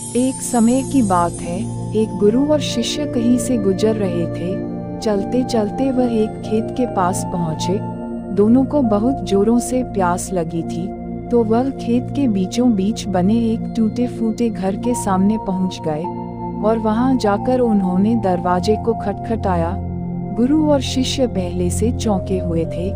एक समय की बात है, एक गुरु और शिष्य कहीं से गुजर रहे थे। चलते चलते वह एक खेत के पास पहुँचे। दोनों को बहुत जोरों से प्यास लगी थी, तो वह खेत के बीचों बीच बने एक टूटे फूटे घर के सामने पहुँच गए और वहाँ जाकर उन्होंने दरवाजे को खटखटाया। गुरु और शिष्य पहले से चौंके हुए थे,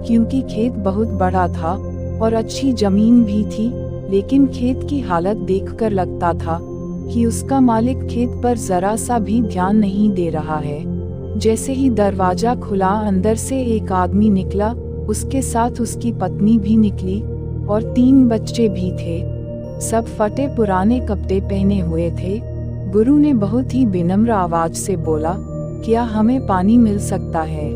क्योंकि खेत बहुत बड़ा था और अच्छी जमीन भी थी, लेकिन खेत की हालत देखकर लगता था कि उसका मालिक खेत पर जरा सा भी ध्यान नहीं दे रहा है। जैसे ही दरवाजा खुला, अंदर से एक आदमी निकला, उसके साथ उसकी पत्नी भी निकली और 3 बच्चे भी थे। सब फटे पुराने कपड़े पहने हुए थे। गुरु ने बहुत ही विनम्र आवाज से बोला, क्या हमें पानी मिल सकता है?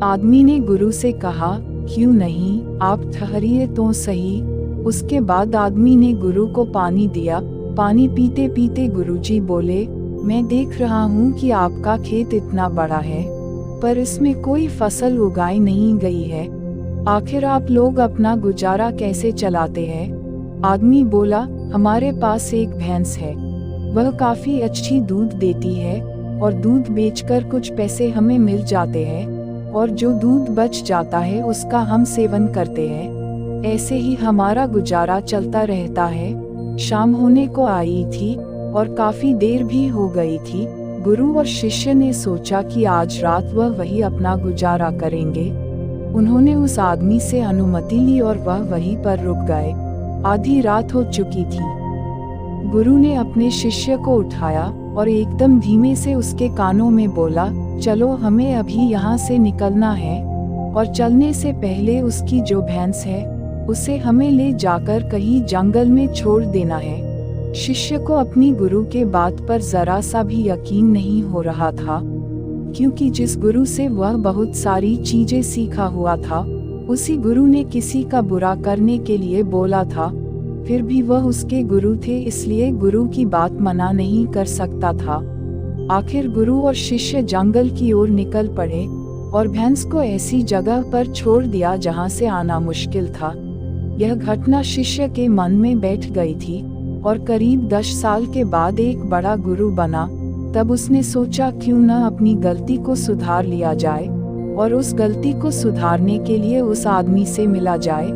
आदमी ने गुरु से कहा, क्यों नहीं, आप ठहरिए तो सही। उसके बाद आदमी ने गुरु को पानी दिया। पानी पीते पीते गुरुजी बोले, मैं देख रहा हूँ कि आपका खेत इतना बड़ा है, पर इसमें कोई फसल उगाई नहीं गई है। आखिर आप लोग अपना गुजारा कैसे चलाते हैं? आदमी बोला, हमारे पास एक भैंस है, वह काफी अच्छी दूध देती है और दूध बेचकर कुछ पैसे हमें मिल जाते हैं, और जो दूध बच जाता है उसका हम सेवन करते हैं। ऐसे ही हमारा गुजारा चलता रहता है। शाम होने को आई थी और काफी देर भी हो गई थी। गुरु और शिष्य ने सोचा कि आज रात वही अपना गुजारा करेंगे। उन्होंने उस आदमी से अनुमति ली और वह वहीं पर रुक गए। आधी रात हो चुकी थी। गुरु ने अपने शिष्य को उठाया और एकदम धीमे से उसके कानों में बोला, चलो हमें अभी यहाँ से निकलना है, और चलने से पहले उसकी जो भैंस है उसे हमें ले जाकर कहीं जंगल में छोड़ देना है। शिष्य को अपनी गुरु के बात पर जरा सा भी यकीन नहीं हो रहा था, क्योंकि जिस गुरु से वह बहुत सारी चीजें सीखा हुआ था, उसी गुरु ने किसी का बुरा करने के लिए बोला था। फिर भी वह उसके गुरु थे, इसलिए गुरु की बात मना नहीं कर सकता था। आखिर गुरु और शिष्य जंगल की ओर निकल पड़े और भैंस को ऐसी जगह पर छोड़ दिया जहां से आना मुश्किल था। यह घटना शिष्य के मन में बैठ गई थी और करीब 10 साल के बाद एक बड़ा गुरु बना। तब उसने सोचा, क्यों न अपनी गलती को सुधार लिया जाए, और उस गलती को सुधारने के लिए उस आदमी से मिला जाए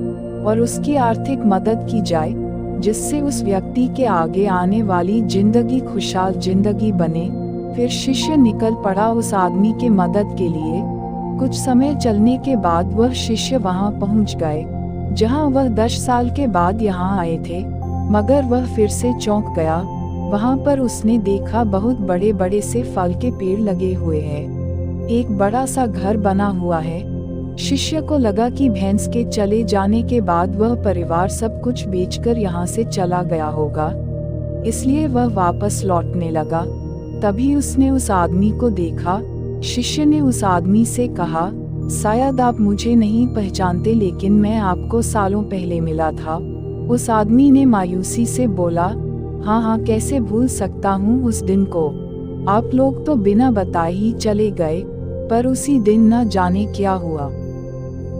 और उसकी आर्थिक मदद की जाए, जिससे उस व्यक्ति के आगे आने वाली जिंदगी खुशहाल जिंदगी बने। फिर शिष्य निकल पड़ा उस आदमी के मदद के लिए। कुछ समय चलने के बाद वह शिष्य वहां पहुंच गए जहां वह 10 साल के बाद यहाँ आए थे, मगर वह फिर से चौंक गया। वहां पर उसने देखा बहुत बड़े बड़े से फल के पेड़ लगे हुए हैं, एक बड़ा सा घर बना हुआ है। शिष्य को लगा कि भैंस के चले जाने के बाद वह परिवार सब कुछ बेचकर यहाँ से चला गया होगा, इसलिए वह वापस लौटने लगा। तभी उसने उस आदमी को देखा। शिष्य ने उस आदमी से कहा, शायद आप मुझे नहीं पहचानते, लेकिन मैं आपको सालों पहले मिला था। उस आदमी ने मायूसी से बोला, हाँ, कैसे भूल सकता हूँ उस दिन को। आप लोग तो बिना बताए ही चले गए, पर उसी दिन न जाने क्या हुआ,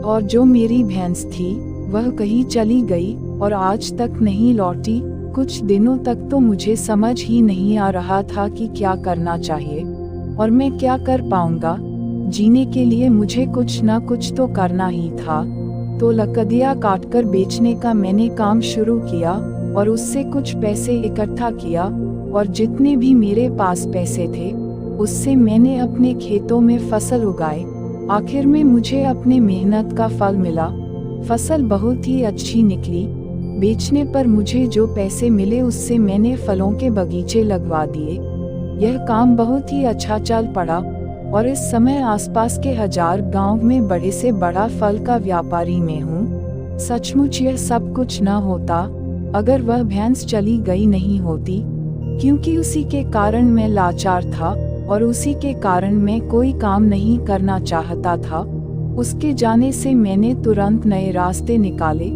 और जो मेरी भैंस थी वह कहीं चली गई और आज तक नहीं लौटी। कुछ दिनों तक तो मुझे समझ ही नहीं आ रहा था कि क्या करना चाहिए और मैं क्या कर पाऊंगा। जीने के लिए मुझे कुछ न कुछ तो करना ही था, तो लकड़ियाँ काटकर बेचने का मैंने काम शुरू किया और उससे कुछ पैसे इकट्ठा किया, और जितने भी मेरे पास पैसे थे उससे मैंने अपने खेतों में फसल उगाए। आखिर में मुझे अपने मेहनत का फल मिला। फसल बहुत ही अच्छी निकली। बेचने पर मुझे जो पैसे मिले उससे मैंने फलों के बगीचे लगवा दिए। यह काम बहुत ही अच्छा चल पड़ा और इस समय आसपास के 1000 गांव में बड़े से बड़ा फल का व्यापारी मैं हूँ। सचमुच यह सब कुछ न होता अगर वह भैंस चली गई नहीं होती, क्योंकि उसी के कारण मैं लाचार था और उसी के कारण मैं कोई काम नहीं करना चाहता था। उसके जाने से मैंने तुरंत नए रास्ते निकाले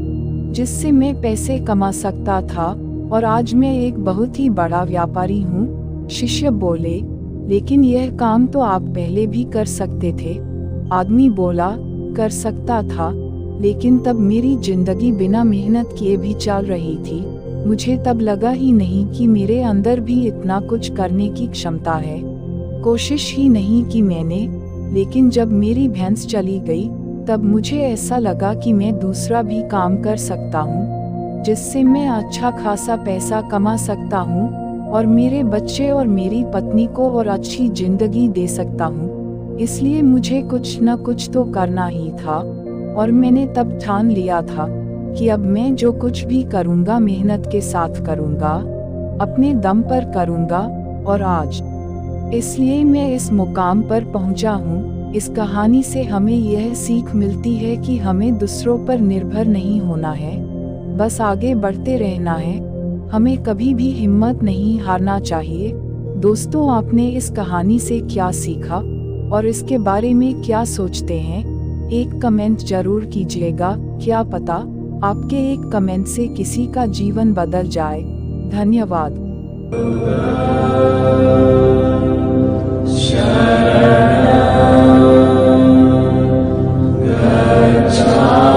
जिससे मैं पैसे कमा सकता था, और आज मैं एक बहुत ही बड़ा व्यापारी हूँ। शिष्य बोले, लेकिन यह काम तो आप पहले भी कर सकते थे। आदमी बोला, कर सकता था, लेकिन तब मेरी जिंदगी बिना मेहनत किए भी चल रही थी। मुझे तब लगा ही नहीं कि मेरे अंदर भी इतना कुछ करने की क्षमता है। कोशिश ही नहीं की मैंने, लेकिन जब मेरी भैंस चली गई तब मुझे ऐसा लगा कि मैं दूसरा भी काम कर सकता हूँ, जिससे मैं अच्छा खासा पैसा कमा सकता हूँ और मेरे बच्चे और मेरी पत्नी को और अच्छी जिंदगी दे सकता हूँ। इसलिए मुझे कुछ न कुछ तो करना ही था और मैंने तब ठान लिया था कि अब मैं जो कुछ भी करूँगा मेहनत के साथ करूँगा, अपने दम पर करूँगा। और आज इसलिए मैं इस मुकाम पर पहुँचा हूँ। इस कहानी से हमें यह सीख मिलती है कि हमें दूसरों पर निर्भर नहीं होना है, बस आगे बढ़ते रहना है। हमें कभी भी हिम्मत नहीं हारना चाहिए। दोस्तों, आपने इस कहानी से क्या सीखा और इसके बारे में क्या सोचते हैं? एक कमेंट जरूर कीजिएगा। क्या पता आपके एक कमेंट से किसी का जीवन बदल जाए। धन्यवाद। Sharanam Gacchami।